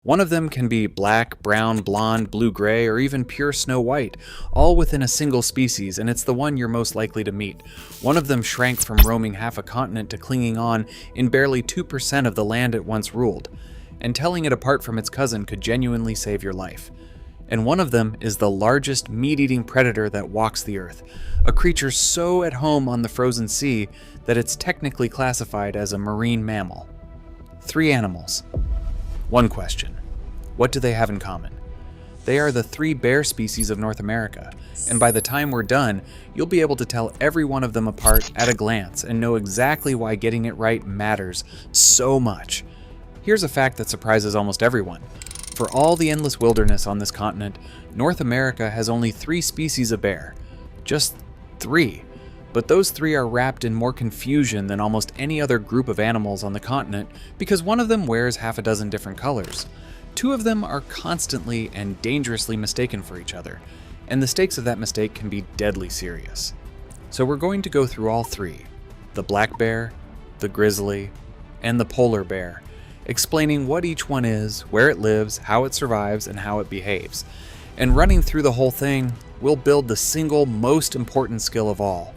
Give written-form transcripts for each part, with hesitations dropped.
One of them can be black, brown, blonde, blue-gray, or even pure snow-white, all within a single species, and it's the one you're most likely to meet. One of them shrank from roaming half a continent to clinging on in barely 2% of the land it once ruled, and telling it apart from its cousin could genuinely save your life. And one of them is the largest meat-eating predator that walks the earth, a creature so at home on the frozen sea that it's technically classified as a marine mammal. 3 animals. 1 question. What do they have in common? They are the 3 bear species of North America, and by the time we're done, you'll be able to tell every one of them apart at a glance and know exactly why getting it right matters so much. Here's a fact that surprises almost everyone. For all the endless wilderness on this continent, North America has only 3 species of bear. Just 3. But those 3 are wrapped in more confusion than almost any other group of animals on the continent because one of them wears half a dozen different colors. 2 of them are constantly and dangerously mistaken for each other, and the stakes of that mistake can be deadly serious. So we're going to go through all 3, the black bear, the grizzly, and the polar bear, explaining what each one is, where it lives, how it survives, and how it behaves. And running through the whole thing, we'll build the single most important skill of all: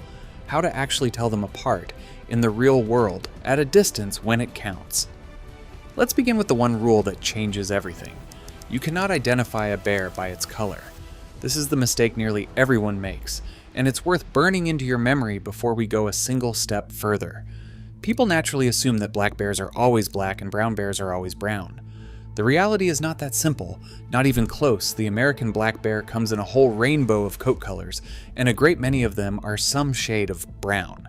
how to actually tell them apart in the real world at a distance when it counts. Let's begin with the one rule that changes everything. You cannot identify a bear by its color. This is the mistake nearly everyone makes, and it's worth burning into your memory before we go a single step further. People naturally assume that black bears are always black and brown bears are always brown. The reality is not that simple, not even close. The American black bear comes in a whole rainbow of coat colors, and a great many of them are some shade of brown.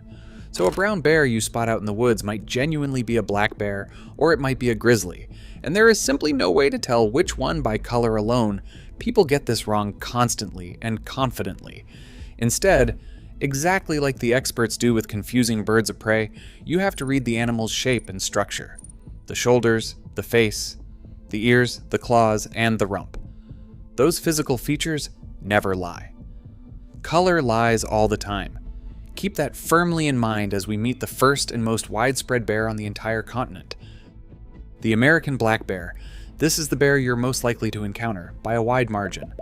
So a brown bear you spot out in the woods might genuinely be a black bear, or it might be a grizzly, and there is simply no way to tell which one by color alone. People get this wrong constantly and confidently. Instead, exactly like the experts do with confusing birds of prey, you have to read the animal's shape and structure. The shoulders, the face, the ears, the claws, and the rump. Those physical features never lie. Color lies all the time. Keep that firmly in mind as we meet the first and most widespread bear on the entire continent. The American black bear. This is the bear you're most likely to encounter, by a wide margin.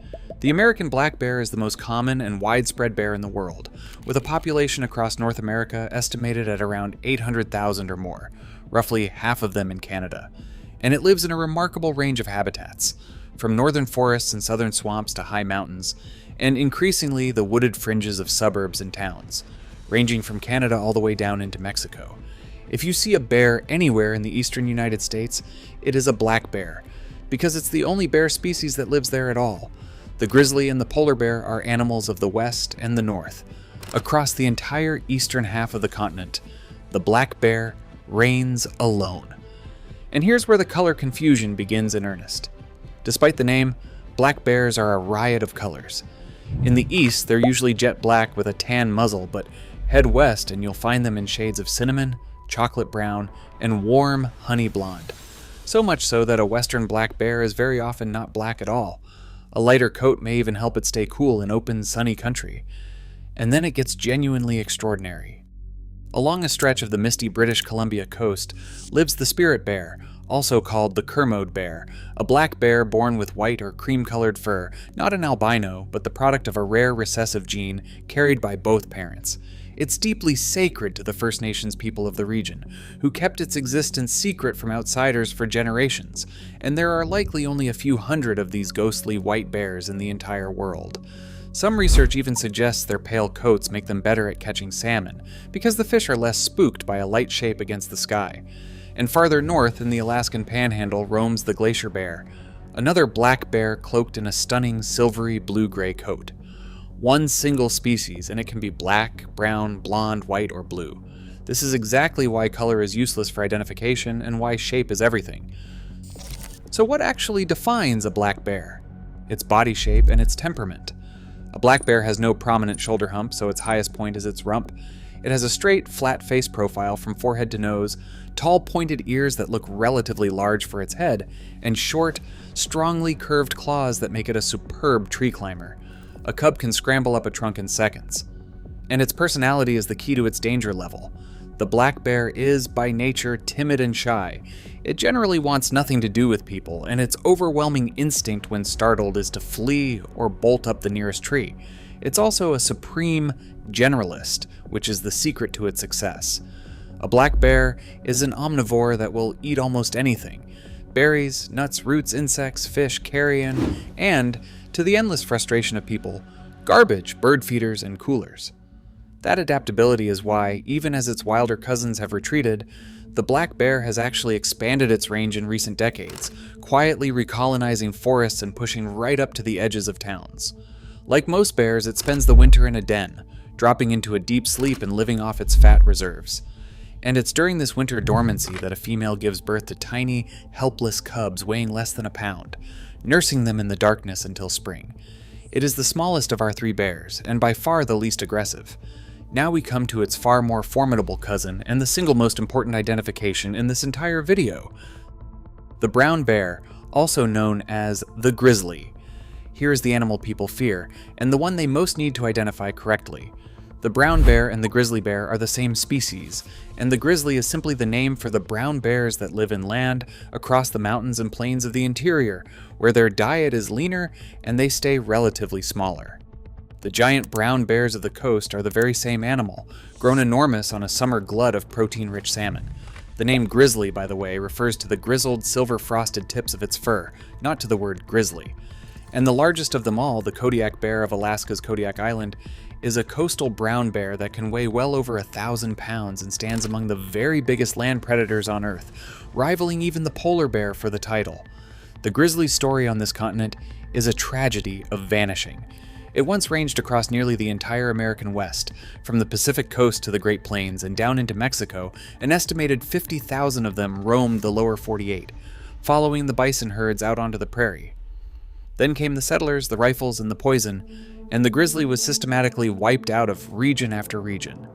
The American black bear is the most common and widespread bear in the world, with a population across North America estimated at around 800,000 or more, roughly half of them in Canada. And it lives in a remarkable range of habitats, from northern forests and southern swamps to high mountains, and increasingly the wooded fringes of suburbs and towns, ranging from Canada all the way down into Mexico. If you see a bear anywhere in the eastern United States, it is a black bear, because it's the only bear species that lives there at all. The grizzly and the polar bear are animals of the west and the north. Across the entire eastern half of the continent, the black bear reigns alone. And here's where the color confusion begins in earnest. Despite the name, black bears are a riot of colors. In the east, they're usually jet black with a tan muzzle, but head west and you'll find them in shades of cinnamon, chocolate brown, and warm honey blonde. So much so that a western black bear is very often not black at all. A lighter coat may even help it stay cool in open, sunny country. And then it gets genuinely extraordinary. Along a stretch of the misty British Columbia coast lives the spirit bear, also called the Kermode bear, a black bear born with white or cream-colored fur, not an albino, but the product of a rare recessive gene carried by both parents. It's deeply sacred to the First Nations people of the region, who kept its existence secret from outsiders for generations, and there are likely only a few hundred of these ghostly white bears in the entire world. Some research even suggests their pale coats make them better at catching salmon, because the fish are less spooked by a light shape against the sky. And farther north in the Alaskan Panhandle roams the glacier bear, another black bear cloaked in a stunning silvery blue-gray coat. One single species, and it can be black, brown, blonde, white, or blue. This is exactly why color is useless for identification and why shape is everything. So what actually defines a black bear? Its body shape and its temperament. A black bear has no prominent shoulder hump, so its highest point is its rump. It has a straight, flat face profile from forehead to nose, tall pointed ears that look relatively large for its head, and short, strongly curved claws that make it a superb tree climber. A cub can scramble up a trunk in seconds. And its personality is the key to its danger level. The black bear is, by nature, timid and shy. It generally wants nothing to do with people, and its overwhelming instinct when startled is to flee or bolt up the nearest tree. It's also a supreme generalist, which is the secret to its success. A black bear is an omnivore that will eat almost anything. Berries, nuts, roots, insects, fish, carrion, and, to the endless frustration of people, garbage, bird feeders, and coolers. That adaptability is why, even as its wilder cousins have retreated, the black bear has actually expanded its range in recent decades, quietly recolonizing forests and pushing right up to the edges of towns. Like most bears, it spends the winter in a den, dropping into a deep sleep and living off its fat reserves. And it's during this winter dormancy that a female gives birth to tiny, helpless cubs weighing less than a pound, nursing them in the darkness until spring. It is the smallest of our three bears, and by far the least aggressive. Now we come to its far more formidable cousin and the single most important identification in this entire video. The brown bear, also known as the grizzly. Here is the animal people fear, and the one they most need to identify correctly. The brown bear and the grizzly bear are the same species, and the grizzly is simply the name for the brown bears that live inland across the mountains and plains of the interior, where their diet is leaner and they stay relatively smaller. The giant brown bears of the coast are the very same animal, grown enormous on a summer glut of protein-rich salmon. The name grizzly, by the way, refers to the grizzled, silver-frosted tips of its fur, not to the word grizzly. And the largest of them all, the Kodiak bear of Alaska's Kodiak Island, is a coastal brown bear that can weigh well over 1,000 pounds and stands among the very biggest land predators on Earth, rivaling even the polar bear for the title. The grizzly's story on this continent is a tragedy of vanishing. It once ranged across nearly the entire American West, from the Pacific coast to the Great Plains and down into Mexico. An estimated 50,000 of them roamed the lower 48, following the bison herds out onto the prairie. Then came the settlers, the rifles, and the poison, and the grizzly was systematically wiped out of region after region.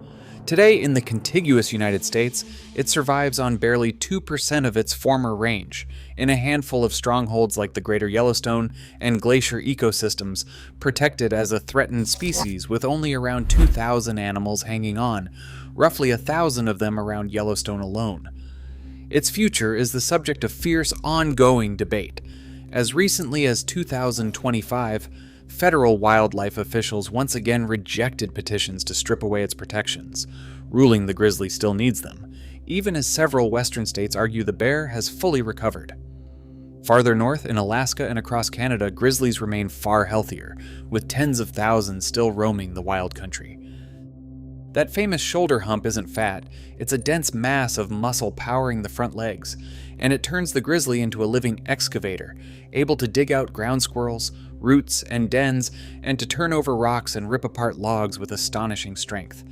Today, in the contiguous United States, it survives on barely 2% of its former range, in a handful of strongholds like the Greater Yellowstone and glacier ecosystems, protected as a threatened species with only around 2,000 animals hanging on, roughly 1,000 of them around Yellowstone alone. Its future is the subject of fierce, ongoing debate. As recently as 2025, federal wildlife officials once again rejected petitions to strip away its protections, ruling the grizzly still needs them, even as several western states argue the bear has fully recovered. Farther north, in Alaska and across Canada, grizzlies remain far healthier, with tens of thousands still roaming the wild country. That famous shoulder hump isn't fat, it's a dense mass of muscle powering the front legs, and it turns the grizzly into a living excavator, able to dig out ground squirrels, roots, and dens, and to turn over rocks and rip apart logs with astonishing strength.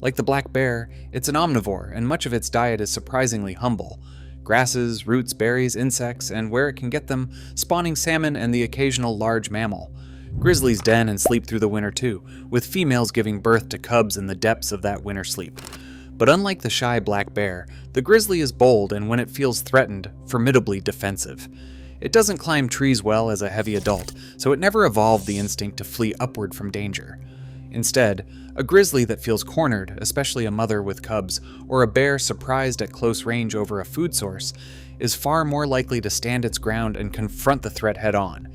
Like the black bear, it's an omnivore, and much of its diet is surprisingly humble. Grasses, roots, berries, insects, and where it can get them, spawning salmon and the occasional large mammal. Grizzlies den and sleep through the winter too, with females giving birth to cubs in the depths of that winter sleep. But unlike the shy black bear, the grizzly is bold and when it feels threatened, formidably defensive. It doesn't climb trees well as a heavy adult, so it never evolved the instinct to flee upward from danger. Instead, a grizzly that feels cornered, especially a mother with cubs, or a bear surprised at close range over a food source, is far more likely to stand its ground and confront the threat head-on.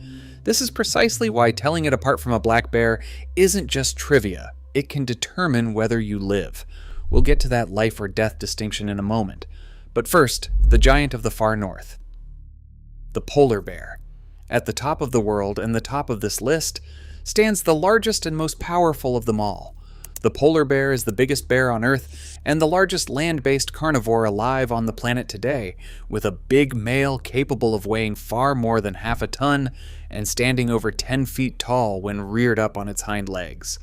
This is precisely why telling it apart from a black bear isn't just trivia, it can determine whether you live. We'll get to that life or death distinction in a moment. But first, the giant of the far north. The polar bear. At the top of the world and the top of this list stands the largest and most powerful of them all. The polar bear is the biggest bear on Earth and the largest land-based carnivore alive on the planet today, with a big male capable of weighing far more than half a ton and standing over 10 feet tall when reared up on its hind legs.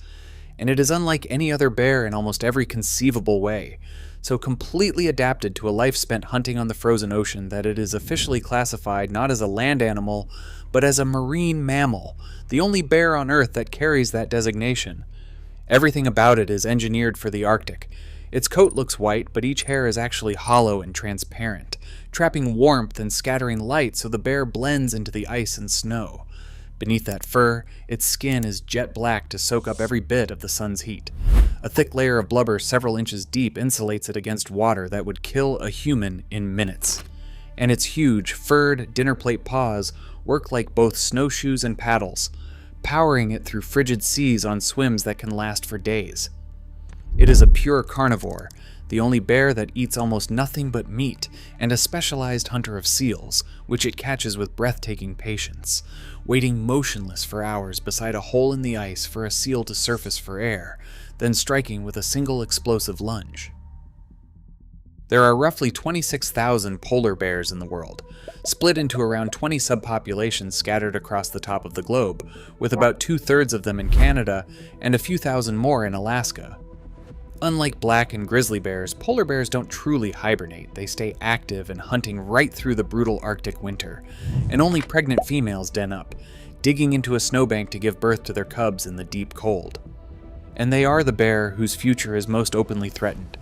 And it is unlike any other bear in almost every conceivable way, so completely adapted to a life spent hunting on the frozen ocean that it is officially classified not as a land animal, but as a marine mammal, the only bear on Earth that carries that designation. Everything about it is engineered for the Arctic. Its coat looks white, but each hair is actually hollow and transparent, trapping warmth and scattering light so the bear blends into the ice and snow. Beneath that fur, its skin is jet black to soak up every bit of the sun's heat. A thick layer of blubber several inches deep insulates it against water that would kill a human in minutes. And its huge, furred, dinner plate paws work like both snowshoes and paddles, powering it through frigid seas on swims that can last for days. It is a pure carnivore, the only bear that eats almost nothing but meat, and a specialized hunter of seals, which it catches with breathtaking patience, waiting motionless for hours beside a hole in the ice for a seal to surface for air, then striking with a single explosive lunge. There are roughly 26,000 polar bears in the world, split into around 20 subpopulations scattered across the top of the globe, with about 2/3 of them in Canada and a few thousand more in Alaska. Unlike black and grizzly bears, polar bears don't truly hibernate. They stay active and hunting right through the brutal Arctic winter, and only pregnant females den up, digging into a snowbank to give birth to their cubs in the deep cold. And they are the bear whose future is most openly threatened,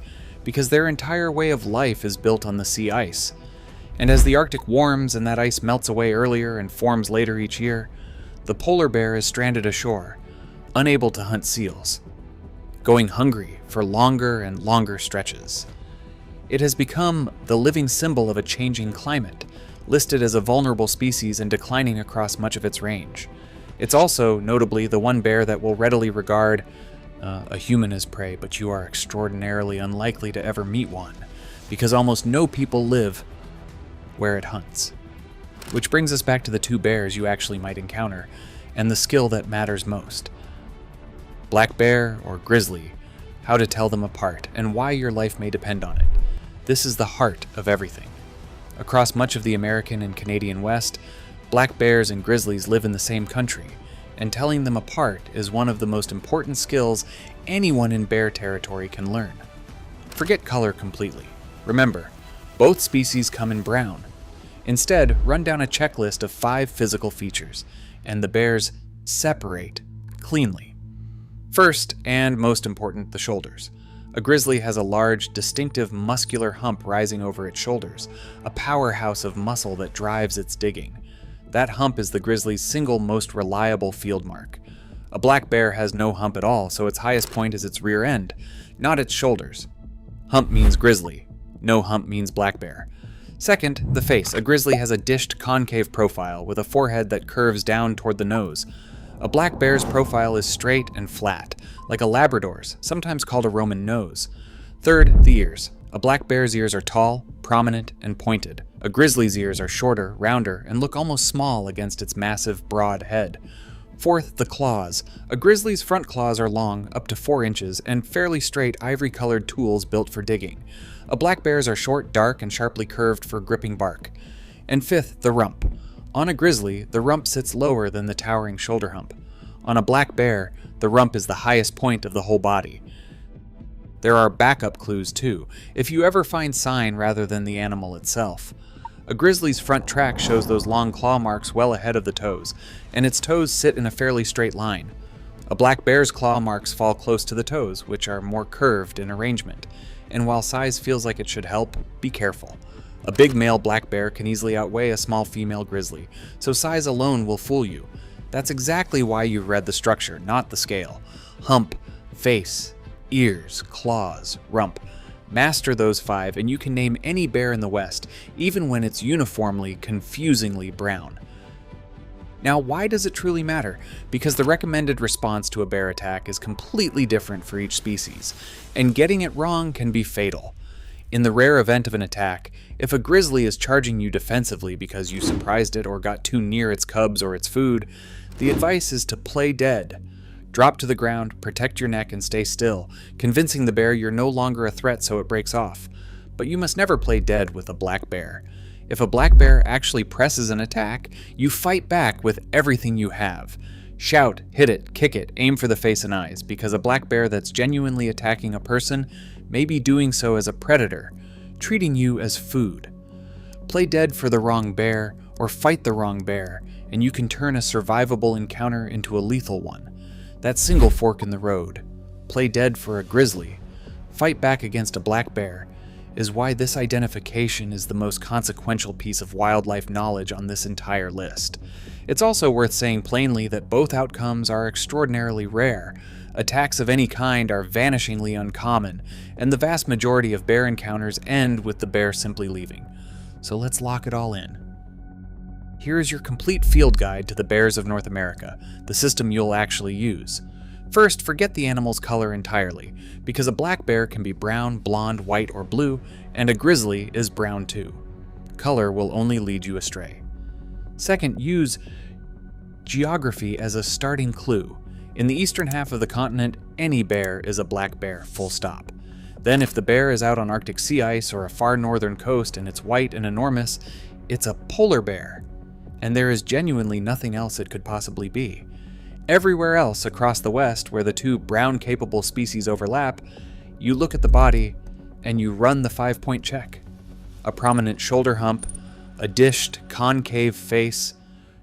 because their entire way of life is built on the sea ice. And as the Arctic warms and that ice melts away earlier and forms later each year, the polar bear is stranded ashore, unable to hunt seals, going hungry for longer and longer stretches. It has become the living symbol of a changing climate, listed as a vulnerable species and declining across much of its range. It's also, notably, the one bear that will readily regard a human as prey, but you are extraordinarily unlikely to ever meet one, because almost no people live where it hunts. Which brings us back to the two bears you actually might encounter, and the skill that matters most. Black bear or grizzly, how to tell them apart, and why your life may depend on it. This is the heart of everything. Across much of the American and Canadian West, black bears and grizzlies live in the same country, and telling them apart is one of the most important skills anyone in bear territory can learn. Forget color completely. Remember, both species come in brown. Instead, run down a checklist of 5 physical features, and the bears separate cleanly. First, and most important, the shoulders. A grizzly has a large, distinctive muscular hump rising over its shoulders, a powerhouse of muscle that drives its digging. That hump is the grizzly's single most reliable field mark. A black bear has no hump at all, so its highest point is its rear end, not its shoulders. Hump means grizzly. No hump means black bear. Second, the face. A grizzly has a dished concave profile with a forehead that curves down toward the nose. A black bear's profile is straight and flat, like a Labrador's, sometimes called a Roman nose. Third, the ears. A black bear's ears are tall, prominent, and pointed. A grizzly's ears are shorter, rounder, and look almost small against its massive, broad head. Fourth, the claws. A grizzly's front claws are long, up to 4 inches, and fairly straight ivory-colored tools built for digging. A black bear's are short, dark, and sharply curved for gripping bark. And fifth, the rump. On a grizzly, the rump sits lower than the towering shoulder hump. On a black bear, the rump is the highest point of the whole body. There are backup clues too, if you ever find sign rather than the animal itself. A grizzly's front track shows those long claw marks well ahead of the toes, and its toes sit in a fairly straight line. A black bear's claw marks fall close to the toes, which are more curved in arrangement, and while size feels like it should help, be careful. A big male black bear can easily outweigh a small female grizzly, so size alone will fool you. That's exactly why you read the structure, not the scale. Hump, face, ears, claws, rump. Master those 5 and you can name any bear in the West, even when it's uniformly, confusingly brown. Now, why does it truly matter? Because the recommended response to a bear attack is completely different for each species, and getting it wrong can be fatal. In the rare event of an attack, if a grizzly is charging you defensively because you surprised it or got too near its cubs or its food, the advice is to play dead. Drop to the ground, protect your neck, and stay still, convincing the bear you're no longer a threat so it breaks off. But you must never play dead with a black bear. If a black bear actually presses an attack, you fight back with everything you have. Shout, hit it, kick it, aim for the face and eyes, because a black bear that's genuinely attacking a person may be doing so as a predator, treating you as food. Play dead for the wrong bear, or fight the wrong bear, and you can turn a survivable encounter into a lethal one. That single fork in the road, play dead for a grizzly, fight back against a black bear, is why this identification is the most consequential piece of wildlife knowledge on this entire list. It's also worth saying plainly that both outcomes are extraordinarily rare. Attacks of any kind are vanishingly uncommon, and the vast majority of bear encounters end with the bear simply leaving. So let's lock it all in. Here is your complete field guide to the bears of North America, the system you'll actually use. First, forget the animal's color entirely, because a black bear can be brown, blonde, white, or blue, and a grizzly is brown too. Color will only lead you astray. Second, use geography as a starting clue. In the eastern half of the continent, any bear is a black bear, full stop. Then if the bear is out on Arctic sea ice or a far northern coast and it's white and enormous, it's a polar bear. And there is genuinely nothing else it could possibly be. Everywhere else across the West, where the two brown-capable species overlap, you look at the body and you run the 5-point check. A prominent shoulder hump, a dished, concave face,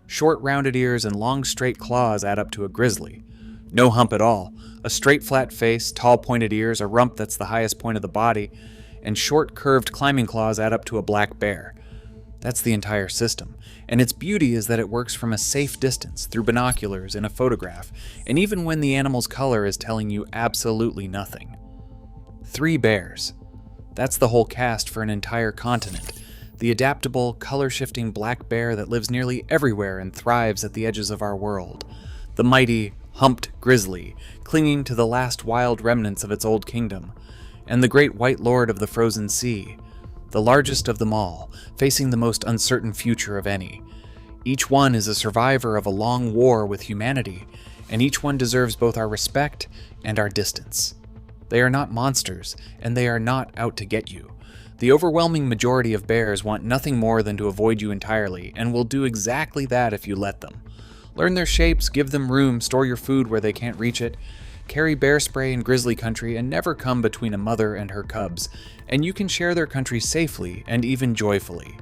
short rounded ears, and long straight claws add up to a grizzly. No hump at all, a straight flat face, tall pointed ears, a rump that's the highest point of the body, and short curved climbing claws add up to a black bear. That's the entire system, and its beauty is that it works from a safe distance, through binoculars, in a photograph, and even when the animal's color is telling you absolutely nothing. 3 bears. That's the whole cast for an entire continent. The adaptable, color-shifting black bear that lives nearly everywhere and thrives at the edges of our world. The mighty, humped grizzly, clinging to the last wild remnants of its old kingdom. And the great white lord of the frozen sea, the largest of them all, facing the most uncertain future of any. Each one is a survivor of a long war with humanity, and each one deserves both our respect and our distance. They are not monsters, and they are not out to get you. The overwhelming majority of bears want nothing more than to avoid you entirely, and will do exactly that if you let them. Learn their shapes, give them room, store your food where they can't reach it, carry bear spray in grizzly country, and never come between a mother and her cubs, and you can share their country safely and even joyfully.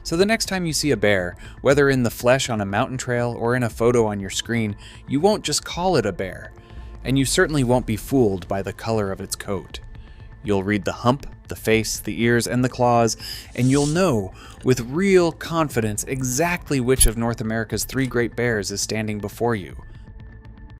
So the next time you see a bear, whether in the flesh on a mountain trail or in a photo on your screen, you won't just call it a bear, and you certainly won't be fooled by the color of its coat. You'll read the hump, the face, the ears, and the claws, and you'll know with real confidence exactly which of North America's 3 great bears is standing before you.